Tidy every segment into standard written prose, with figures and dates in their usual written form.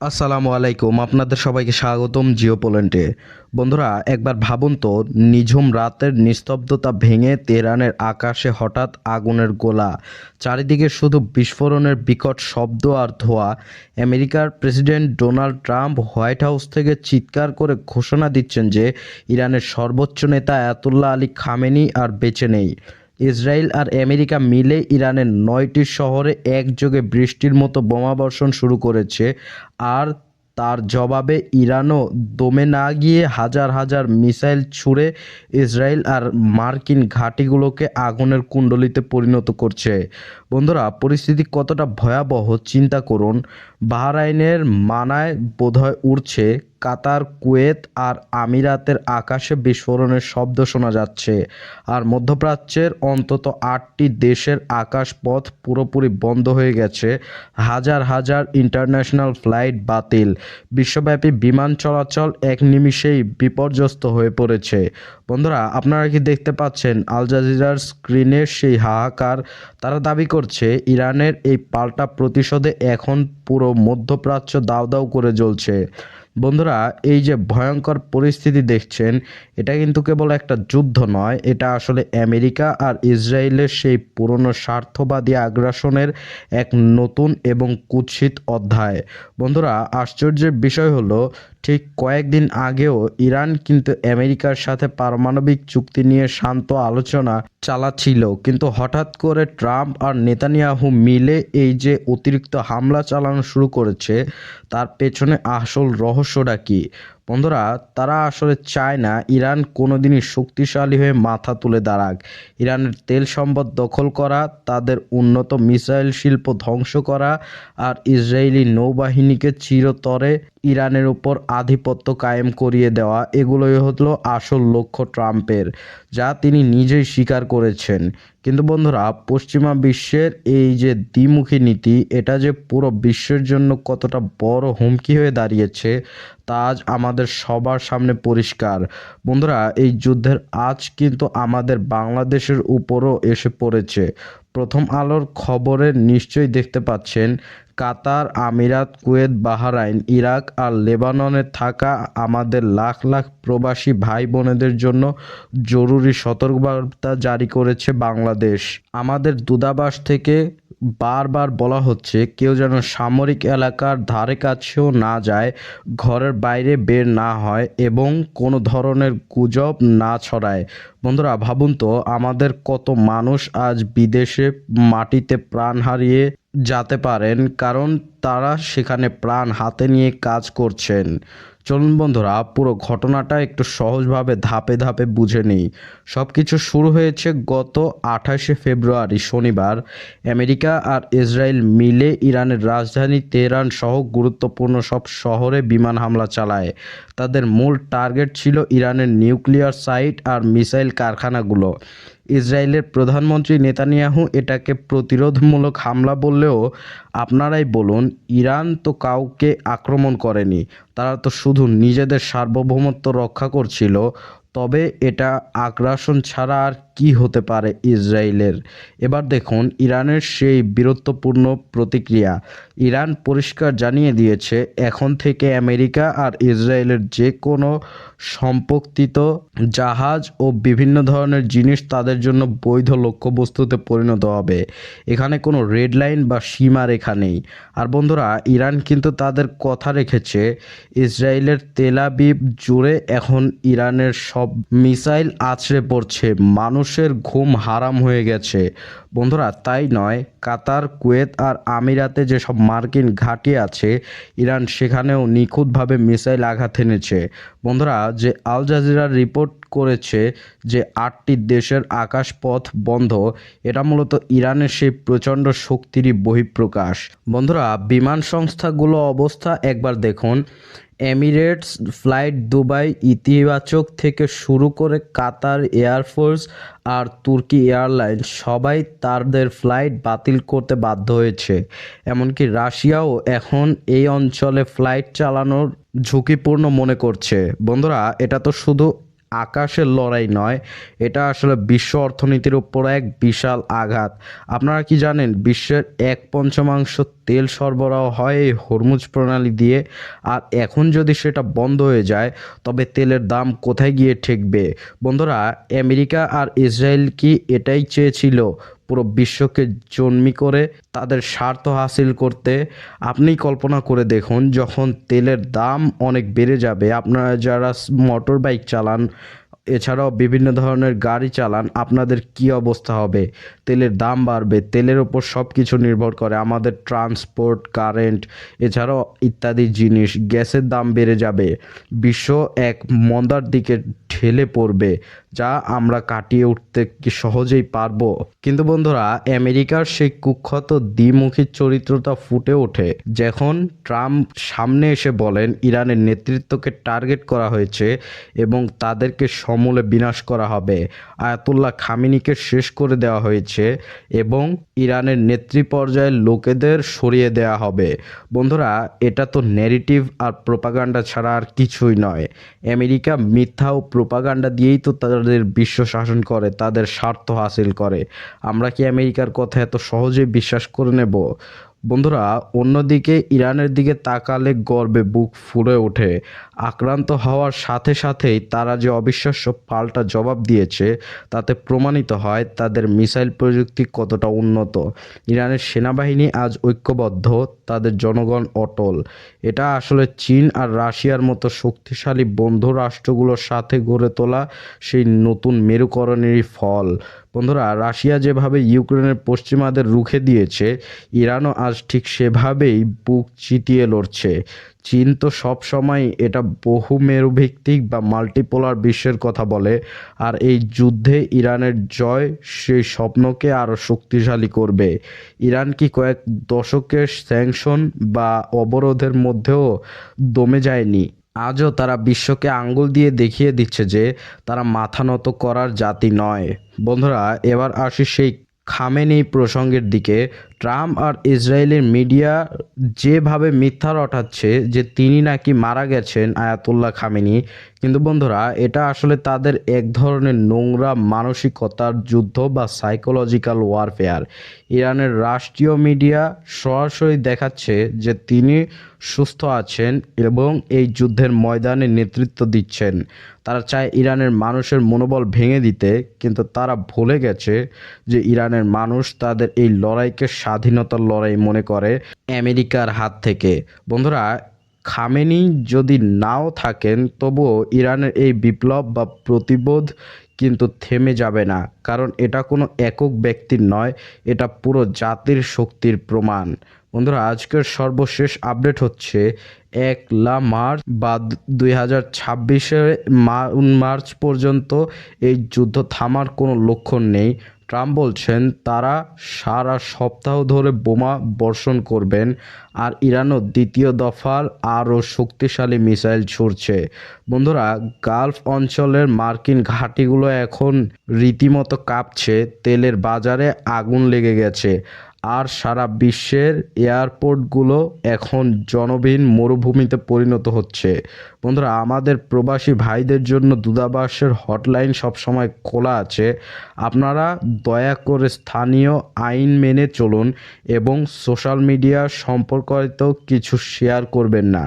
আসসালামু আলাইকুম, আপনাদের সবাইকে স্বাগতম জিও পোল্যান্ডে। বন্ধুরা, একবার ভাবুন তো, নিঝুম রাতের নিস্তব্ধতা ভেঙে তেহরানের আকাশে হঠাৎ আগুনের গোলা, চারিদিকে শুধু বিস্ফোরণের বিকট শব্দ আর ধোঁয়া। আমেরিকার president Donald Trump white house থেকে চিৎকার করে ঘোষণা দিচ্ছেন যে ইরানের সর্বোচ্চ নেতা আয়াতুল্লাহ আলী খামেনি আর বেঁচে নেই। ইসরায়েল আর আমেরিকা মিলে ইরানের ৯টি শহরে একযোগে বৃষ্টির মতো বোমাবর্ষণ শুরু করেছে। আর তার জবাবে ইরানও দমে না গিয়ে হাজার হাজার মিসাইল ছুড়ে ইসরায়েল আর মার্কিন ঘাঁটিগুলোকে আগুনের কুণ্ডলিতে পরিণত করছে। বন্ধুরা, পরিস্থিতি কতটা ভয়াবহ চিন্তা করুন। বাহরাইনের মানায় বোধহয় উড়ছে, কাতার, কুয়েত আর আমিরাতের আকাশে বিস্ফোরণের শব্দ শোনা যাচ্ছে। আর মধ্যপ্রাচ্যের অন্তত ৮টি দেশের আকাশপথ পুরোপুরি বন্ধ হয়ে গেছে। হাজার হাজার ইন্টারন্যাশনাল ফ্লাইট বাতিল। বিশ্বব্যাপী বিমান চলাচল এক নিমিষেই বিপর্যস্ত হয়ে পড়েছে। বন্ধুরা, আপনারা কি দেখতে পাচ্ছেন আল জাজিরার স্ক্রিনে সেই হাহাকার? তারা দাবি করছে ইরানের এই পাল্টা প্রতিশোধে এখন পুরো মধ্যপ্রাচ্য দাউ দাউ করে জ্বলছে। বন্ধুরা, এই যে ভয়ঙ্কর পরিস্থিতি দেখছেন, এটা কিন্তু কেবল একটা যুদ্ধ নয়, এটা আসলে আমেরিকা আর ইসরায়েলের সেই পুরনো স্বার্থবাদী আগ্রাসনের এক নতুন এবং কুৎসিত অধ্যায়। বন্ধুরা, আশ্চর্যের বিষয় হলো, ঠিক কয়েকদিন আগেও ইরান কিন্তু আমেরিকার সাথে পারমাণবিক চুক্তি নিয়ে শান্ত আলোচনা চালাচ্ছিল, কিন্তু হঠাৎ করে ট্রাম্প আর নেতানিয়াহু মিলে এই যে অতিরিক্ত হামলা চালানো শুরু করেছে, তার পেছনে আসল রহস্যটা কি? বন্ধুরা, তারা আসলে চায় না ইরান কোনোদিনই শক্তিশালী হয়ে মাথা তুলে দাঁড়াক। ইরানের তেল সম্পদ দখল করা, তাদের উন্নত মিসাইল শিল্প ধ্বংস করা আর ইসরায়েলি নৌবাহিনীকে চিরতরে ইরানের উপর আধিপত্য কায়েম করিয়ে দেওয়া, এগুলোই হলো আসল লক্ষ্য ট্রাম্পের, যা তিনি নিজেই স্বীকার করেছেন। কিন্তু বন্ধুরা, পশ্চিমা বিশ্বের এই যে দ্বিমুখী নীতি, এটা যে পুরো বিশ্বের জন্য কতটা বড় হুমকি হয়ে দাঁড়িয়েছে তা আজ আমাদের সবার সামনে পরিষ্কার। বন্ধুরা, এই যুদ্ধের আজ কিন্তু আমাদের বাংলাদেশের উপরও এসে পড়েছে। প্রথম আলোর খবরে নিশ্চয়ই দেখতে পাচ্ছেন, কাতার, আমিরাত, কুয়েত, বাহরাইন, ইরাক আর লেবাননে থাকা আমাদের লাখ লাখ প্রবাসী ভাই বোনেদের জন্য জরুরি সতর্কবার্তা জারি করেছে বাংলাদেশ। আমাদের দূতাবাস থেকে বারবার বলা হচ্ছে, কেউ যেন সামরিক এলাকার ধারে কাছেও না যায়, ঘরের বাইরে বের না হয় এবং কোনো ধরনের গুজব না ছড়ায়। বন্ধুরা, ভাবুন তো, আমাদের কত মানুষ আজ বিদেশে মাটিতে প্রাণ হারিয়ে যেতে পারেন, কারণ তারা সেখানে প্রাণ হাতে নিয়ে কাজ করছেন। চলুন বন্ধুরা, পুরো ঘটনাটা একটু সহজভাবে ধাপে ধাপে বুঝে নিই। সব কিছু শুরু হয়েছে গত 28শে ফেব্রুয়ারি শনিবার। আমেরিকা আর ইসরায়েল মিলে ইরানের রাজধানী তেহরান সহ গুরুত্বপূর্ণ সব শহরে বিমান হামলা চালায়। তাদের মূল টার্গেট ছিল ইরানের নিউক্লিয়ার সাইট আর মিসাইল কারখানাগুলো। ইসরায়েলের প্রধানমন্ত্রী নেতানিয়াহু এটাকে প্রতিরোধমূলক হামলা বললেও আপনারাই বলুন, ইরান তো কাউকে আক্রমণ করেনি, তারা তো শুধু নিজেদের সার্বভৌমত্ব রক্ষা করছিল। তবে এটা আগ্রাসন ছাড়া আর কি হতে পারে ইসরায়েলের? এবার দেখুন ইরানের সেই বীরত্বপূর্ণ প্রতিক্রিয়া। ইরান পরিষ্কার জানিয়ে দিয়েছে, এখন থেকে আমেরিকা আর ইসরায়েলের যে কোনো সম্পর্কিত জাহাজ ও বিভিন্ন ধরনের জিনিস তাদের জন্য বৈধ লক্ষ্যবস্তুতে পরিণত হবে। এখানে কোনো রেড লাইন বা সীমারেখা নেই। আর বন্ধুরা, ইরান কিন্তু তাদের কথা রেখেছে। ইসরায়েলের তেল আবিব জুড়ে এখন ইরানের সব মিসাইল আছড়ে পড়ছে, মানুষের ঘুম হারাম হয়ে গেছে। বন্ধুরা, তাই নয়, কাতার, কুয়েত আর আমিরাতে যেসব মার্কিন ঘাঁটি আছে, ইরান সেখানেও নিখুঁতভাবে মিসাইল আঘাত এনেছে। বন্ধুরা, যে আল জাজিরার রিপোর্ট করেছে যে 8টি দেশের আকাশপথ বন্ধ, এটা মূলত ইরানের সেই প্রচণ্ড শক্তিরই বহিঃপ্রকাশ। বন্ধুরা, বিমান সংস্থাগুলো অবস্থা একবার দেখুন। এমিরেটস, ফ্লাইট দুবাই, ইতিবাচক থেকে শুরু করে কাতার এয়ারফোর্স আর তুর্কি এয়ারলাইন্স সবাই তাদের ফ্লাইট বাতিল করতে বাধ্য হয়েছে। এমনকি রাশিয়াও এখন এই অঞ্চলে ফ্লাইট চালানোর ঝুঁকিপূর্ণ মনে করছে। বন্ধুরা, এটা তো শুধু আকাশের লড়াই নয়, এটা আসলে বিশ্ব অর্থনীতির উপর এক বিশাল আঘাত। আপনারা কি জানেন, বিশ্বের 1/5 তেল সরবরাহ হয় এই হরমুজ প্রণালী দিয়ে। আর এখন যদি সেটা বন্ধ হয়ে যায় তবে তেলের দাম কোথায় গিয়ে ঠেকবে? বন্ধুরা, আমেরিকা আর ইসরায়েল কি এটাই চেয়েছিল, পুরো বিশ্বকে জন্মি করে তাদের স্বার্থ হাসিল করতে? আপনি কল্পনা করে দেখুন, যখন তেলের দাম অনেক বেড়ে যাবে, আপনারা যারা মোটর বাইক চালান, এছাড়াও বিভিন্ন ধরনের গাড়ি চালান, আপনাদের কি অবস্থা হবে? তেলের দাম বাড়বে, তেলের ওপর সব কিছু নির্ভর করে, আমাদের ট্রান্সপোর্ট, কারেন্ট, এছাড়াও ইত্যাদি জিনিস। গ্যাসের দাম বেড়ে যাবে, বিশ্ব এক মন্দার দিকে ঠেলে পড়বে, যা আমরা কাটিয়ে উঠতে কি সহজেই পারবো? কিন্তু বন্ধুরা, আমেরিকার সেই কুখ্যাত দ্বিমুখী চরিত্রটা ফুটে ওঠে যখন ট্রাম্প সামনে এসে বলেন ইরানের নেতৃত্বকে টার্গেট করা হয়েছে এবং তাদেরকে সমূলে বিনাশ করা হবে। আয়াতুল্লাহ খামেনিকে শেষ করে দেওয়া হয়েছে এবং ইরানের নেতৃ পর্যায়ের লোকেদের সরিয়ে দেওয়া হবে। বন্ধুরা, এটা তো ন্যারেটিভ আর প্রোপাগান্ডা ছাড়া আর কিছুই নয়। আমেরিকা মিথ্যা ও প্রোপাগান্ডা দিয়েই তো তাদের বিশ্ব শাসন করে, তাদের স্বার্থ হাসিল করে। আমরা কি আমেরিকার কথা এত সহজেই বিশ্বাস করে নেব? বন্ধুরা, অন্যদিকে ইরানের দিকে তাকালে গর্বে বুক ফুলে ওঠে। আক্রান্ত হওয়ার সাথে সাথেই তারা যে অবিশ্বাস্য পাল্টা জবাব দিয়েছে, তাতে প্রমাণিত হয় তাদের মিসাইল প্রযুক্তি কতটা উন্নত। ইরানের সেনাবাহিনী আজ ঐক্যবদ্ধ, তাদের জনগণ অটল। এটা আসলে চীন আর রাশিয়ার মতো শক্তিশালী বন্ধু রাষ্ট্রগুলোর সাথে গড়ে তোলা সেই নতুন মেরুকরণেরই ফল। বন্ধুরা, রাশিয়া যেভাবে ইউক্রেনের পশ্চিমাদের রুখে দিয়েছে, ইরানও আজ ঠিক সেভাবেই বুক চিতিয়ে লড়ছে। চীন তো সব সময় এটা বহু মেরুভিত্তিক বা মাল্টিপোলার বিশ্বের কথা বলে, আর এই যুদ্ধে ইরানের জয় সেই স্বপ্নকে আরও শক্তিশালী করবে। ইরান কি কয়েক দশকের স্যাংশন বা অবরোধের মধ্যেও দমে যায়নি? আজও তারা বিশ্বকে আঙ্গুল দিয়ে দেখিয়ে দিচ্ছে যে তারা মাথা নত করার জাতি নয়। বন্ধুরা, এবার আসি সেই খামেনি প্রসঙ্গের দিকে। ট্রাম্প আর ইসরায়েলের মিডিয়া যেভাবে মিথ্যা রটাচ্ছে যে তিনি নাকি মারা গেছেন, আয়াতুল্লাহ খামেনি, কিন্তু বন্ধুরা, এটা আসলে তাদের এক ধরনের নোংরা মানসিকতার যুদ্ধ বা সাইকোলজিক্যাল ওয়ারফেয়ার। ইরানের রাষ্ট্রীয় মিডিয়া সরাসরি দেখাচ্ছে যে তিনি সুস্থ আছেন এবং এই যুদ্ধের ময়দানে নেতৃত্ব দিচ্ছেন। তারা চায় ইরানের মানুষের মনোবল ভেঙে দিতে, কিন্তু তারা ভুলে গেছে যে ইরানের মানুষ তাদের এই লড়াইকে স্বাধীনতার লড়াই মনে করে আমেরিকার হাত থেকে। বন্ধুরা, খামেনি যদি নাও থাকেন, তবুও ইরানের এই বিপ্লব বা প্রতিরোধ কিন্তু থেমে যাবে না, কারণ এটা কোনো একক ব্যক্তির নয়, এটা পুরো জাতির শক্তির প্রমাণ। বন্ধুরা, আজকের সর্বশেষ আপডেট হচ্ছে 1 মার্চ বা 2026 মার্চ পর্যন্ত এই যুদ্ধ থামার কোনো লক্ষণ নেই। ট্রাম্প বলছেন তারা সারা সপ্তাহ ধরে বোমা বর্ষণ করবেন, আর ইরানও দ্বিতীয় দফার আরও শক্তিশালী মিসাইল ছুড়ছে। বন্ধুরা, গালফ অঞ্চলের মার্কিন ঘাঁটিগুলো এখন রীতিমতো কাঁপছে, তেলের বাজারে আগুন লেগে গেছে, আর সারা বিশ্বের এয়ারপোর্টগুলো এখন জনবিহীন মরুভূমিতে পরিণত হচ্ছে। বন্ধুরা, আমাদের প্রবাসী ভাইদের জন্য দূতাবাসের হটলাইন সবসময় খোলা আছে। আপনারা দয়া করে স্থানীয় আইন মেনে চলুন এবং সোশ্যাল মিডিয়া সম্পর্কিত কিছু শেয়ার করবেন না।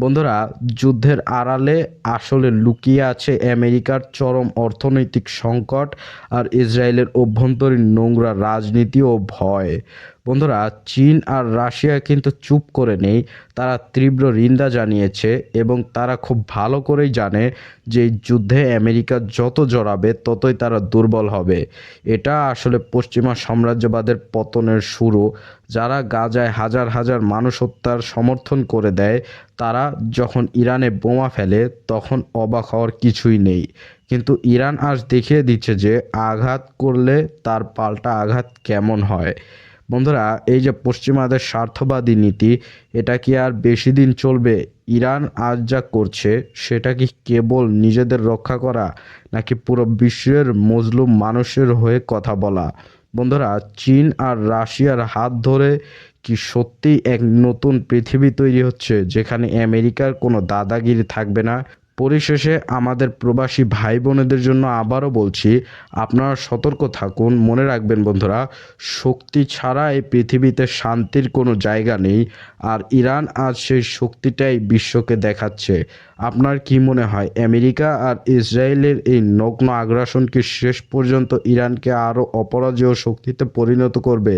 বন্ধুরা, যুদ্ধের আড়ালে আসলে লুকিয়ে আছে আমেরিকার চরম অর্থনৈতিক সংকট আর ইসরায়েলের অভ্যন্তরীণ নোংরা রাজনীতি ও ভয়। বন্ধুরা, চীন আর রাশিয়া কিন্তু চুপ করে নেই, তারা তীব্র নিন্দা জানিয়েছে এবং তারা খুব ভালো করেই জানে যে এই যুদ্ধে আমেরিকা যত জড়াবে ততই তারা দুর্বল হবে। এটা আসলে পশ্চিমা সাম্রাজ্যবাদের পতনের শুরু। যারা গাজায় হাজার হাজার মানুষ হত্যার সমর্থন করে দেয়, তারা যখন ইরানে বোমা ফেলে তখন অবাক হওয়ার কিছুই নেই। কিন্তু ইরান আজ দেখিয়ে দিচ্ছে যে আঘাত করলে তার পাল্টা আঘাত কেমন হয়। বন্ধুরা, এই যে পশ্চিমাদের স্বার্থবাদী নীতি, এটা কি আর বেশি দিন চলবে? ইরান আজ যা করছে সেটা কি কেবল নিজেদের রক্ষা করা, নাকি পুরো বিশ্বের মজলুম মানুষের হয়ে কথা বলা? বন্ধুরা, চীন আর রাশিয়ার হাত ধরে কি সত্যি এক নতুন পৃথিবী তৈরি হচ্ছে, যেখানে আমেরিকার কোনো দাদাগিরি থাকবে না? পরিশেষে আমাদের প্রবাসী ভাই বোনেদের জন্য আবারও বলছি, আপনারা সতর্ক থাকুন। মনে রাখবেন বন্ধুরা, শক্তি ছাড়া এই পৃথিবীতে শান্তির কোনো জায়গা নেই। আর ইরান আজ সেই শক্তিটাই বিশ্বকে দেখাচ্ছে। আপনার কি মনে হয়, আমেরিকা আর ইসরায়েলের এই নগ্ন আগ্রাসন কি শেষ পর্যন্ত ইরানকে আরও অপরাজেয় শক্তিতে পরিণত করবে,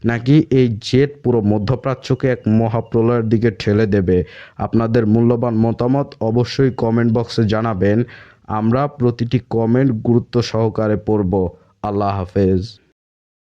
নাকি এই জেট পুরো মধ্যপ্রাচ্যকে এক মহাপ্রলয়ের দিকে ঠেলে দেবে? আপনাদের মূল্যবান মতামত অবশ্যই কমেন্ট বক্সে জানাবেন। আমরা প্রতিটি কমেন্ট গুরুত্ব সহকারে পড়ব। আল্লাহ হাফেজ।